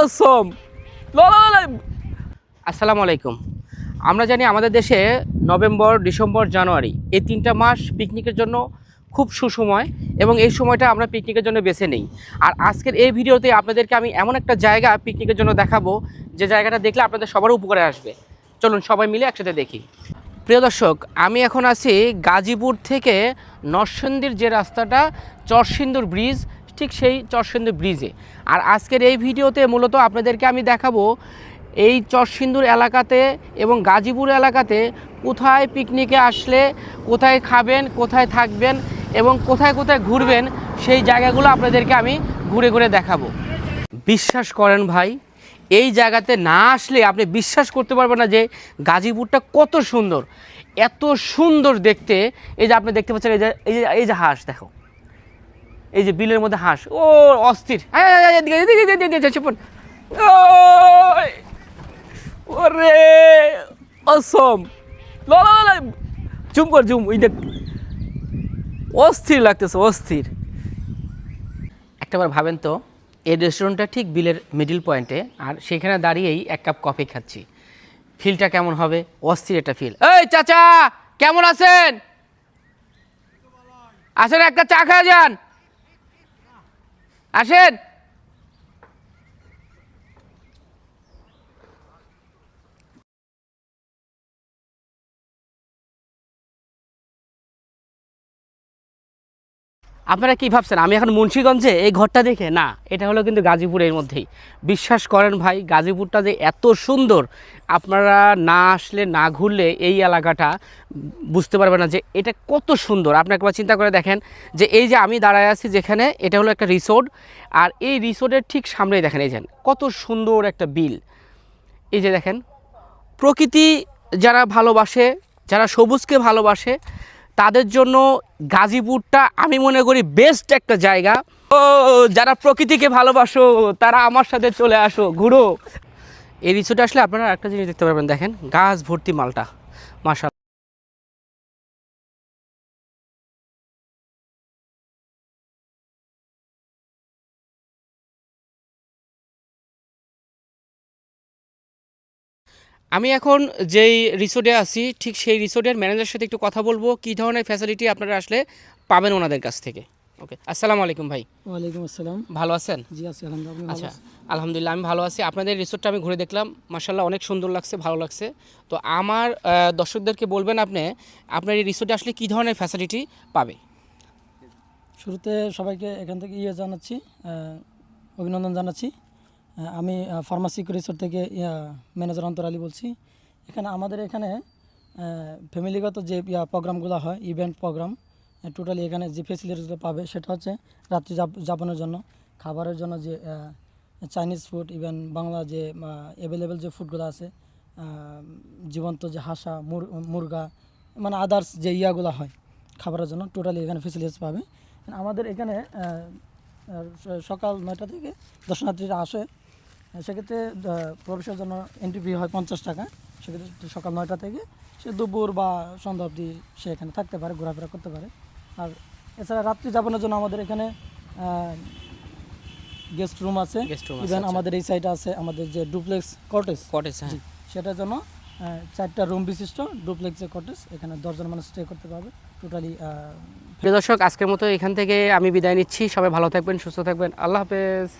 অসম। আসসালামু আলাইকুম। আমরা জানি আমাদের দেশে নভেম্বর, ডিসেম্বর, জানুয়ারি এই 3টা মাস পিকনিকের জন্য খুব সুসময় এবং এই সময়টা আমরা পিকনিকের জন্য বেছে নেই। আর আজকের এই ভিডিওতে আপনাদেরকে আমি এমন একটা জায়গা পিকনিকের জন্য দেখাবো যে জায়গাটা দেখলে আপনাদের সবার উপকারে আসবে। চলুন সবাই মিলে একসাথে দেখি। প্রিয় দর্শক, আমি এখন আছি গাজীপুর থেকে নরসিংদীর যে রাস্তাটা চরসিন্দুর ব্রিজ, ঠিক সেই চরসিন্দুর ব্রিজে। আর আজকের এই ভিডিওতে মূলত আপনাদেরকে আমি দেখাবো এই চরসিন্দুর এলাকাতে এবং গাজীপুর এলাকাতে কোথায় পিকনিকে আসলে কোথায় খাবেন, কোথায় থাকবেন এবং কোথায় কোথায় ঘুরবেন, সেই জায়গাগুলো আপনাদেরকে আমি ঘুরে ঘুরে দেখাবো। বিশ্বাস করেন ভাই, এই জায়গাতে না আসলে আপনি বিশ্বাস করতে পারবেন না যে গাজীপুরটা কত সুন্দর, এত সুন্দর দেখতে। এই যে আপনি দেখতে পাচ্ছেন, এই যে হাঁস, দেখো এই যে বিলের মধ্যে হাঁস, ও অস্থির। ওরে অসম, জুম কর, জুম, ওই দেখ, অস্থির লাগতেছে, অস্থির। একটাবার ভাবেন তো, এই রেস্টুরেন্টটা ঠিক বিলের মিডল পয়েন্টে, আর সেখানে দাঁড়িয়েই এক কাপ কফি খাচ্ছি। ফিলটা কেমন হবে? অস্থির একটা ফিল। এই চাচা, কেমন আছেন? আসেন একটা চা খাওয়া যান, আসেন। আপনারা কি ভাবছেন আমি এখন মুন্সিগঞ্জে এই ঘরটা দেখে? না, এটা হলো কিন্তু গাজীপুরের মধ্যেই। বিশ্বাস করেন ভাই, গাজীপুরটা যে এত সুন্দর, আপনারা না আসলে, না ঘুরলে এই এলাকাটা বুঝতে পারবেন না যে এটা কত সুন্দর। আপনি একবার চিন্তা করে দেখেন যে এই যে আমি দাঁড়ায় আছি যেখানে, এটা হলো একটা রিসোর্ট, আর এই রিসোর্টের ঠিক সামনেই দেখেন এই যে কত সুন্দর একটা বিল। এই যে দেখেন, প্রকৃতি যারা ভালোবাসে, যারা সবুজকে ভালোবাসে, তাদের জন্য গাজীপুরটা আমি মনে করি বেস্ট একটা জায়গা। ও যারা প্রকৃতিকে ভালোবাসো তারা আমার সাথে চলে আসো, ঘুরো। এই রিসোর্টে আসলে আপনারা একটা জিনিস দেখতে পারবেন, দেখেন গাছ ভর্তি মালটা, মাশাআল্লাহ। আমি এখন যেই রিসোর্টে আছি, ঠিক সেই রিসোর্টের ম্যানেজারের সাথে একটু কথা বলবো, কী ধরনের ফ্যাসিলিটি আপনারা আসলে পাবেন ওনাদের কাছ থেকে। ওকে, আসসালামু আলাইকুম ভাই। ওয়ালাইকুম আসসালাম। ভালো আছেন? জি আছি আলহামদুলিল্লাহ। আচ্ছা, আলহামদুলিল্লাহ আমি ভালো আছি। আপনাদের রিসোর্টটা আমি ঘুরে দেখলাম, মাশাআল্লাহ অনেক সুন্দর লাগছে, ভালো লাগছে। তো আমার দর্শকদেরকে বলবেন আপনি, আপনার এই রিসোর্টে আসলে কী ধরনের ফ্যাসিলিটি পাবে? শুরুতে সবাইকে এখান থেকে জানাচ্ছি, অভিনন্দন জানাচ্ছি। আমি ফার্মাসি রিসোর্ট থেকে ম্যানেজার অন্তর আলী বলছি। আমাদের এখানে ফ্যামিলিগত যে প্রোগ্রামগুলো হয়, ইভেন্ট প্রোগ্রাম, টোটালি এখানে যে ফেসিলিটিসগুলো পাবে সেটা হচ্ছে রাত্রি যাপনের জন্য, খাবারের জন্য যে চাইনিজ ফুড, ইভেন বাংলা যে অ্যাভেলেবেল যে ফুডগুলো আছে, জীবন্ত যে হাঁসা, মুরগা, মানে আদার্স যে ইয়াগুলো হয় খাবারের জন্য, টোটালি এখানে ফেসিলিটিস পাবে। আমাদের এখানে সকাল 9টা থেকে দর্শনার্থীরা আসে। সেক্ষেত্রে প্রবেশের জন্য এন্ট্রি ফি হয় 50 টাকা। সেক্ষেত্রে সকাল 9টা থেকে সে দুপুর বা সন্ধ্যা অবধি সে এখানে থাকতে পারে, ঘোরাফেরা করতে পারে। আর এছাড়া রাত্রি যাপনের জন্য আমাদের এখানে গেস্ট রুম আছে। ইভেন আমাদের এই সাইডে আছে আমাদের যে ডুপ্লেক্স কটেজ, সেটার জন্য 4টা রুম বিশিষ্ট ডুপ্লেক্স যে কটেজ, এখানে 10 জন মানুষ স্টে করতে পারবে টোটালি। প্রিয় দর্শক, আজকের মতো এখান থেকে আমি বিদায় নিচ্ছি। সবাই ভালো থাকবেন, সুস্থ থাকবেন, আল্লাহ হাফেজ।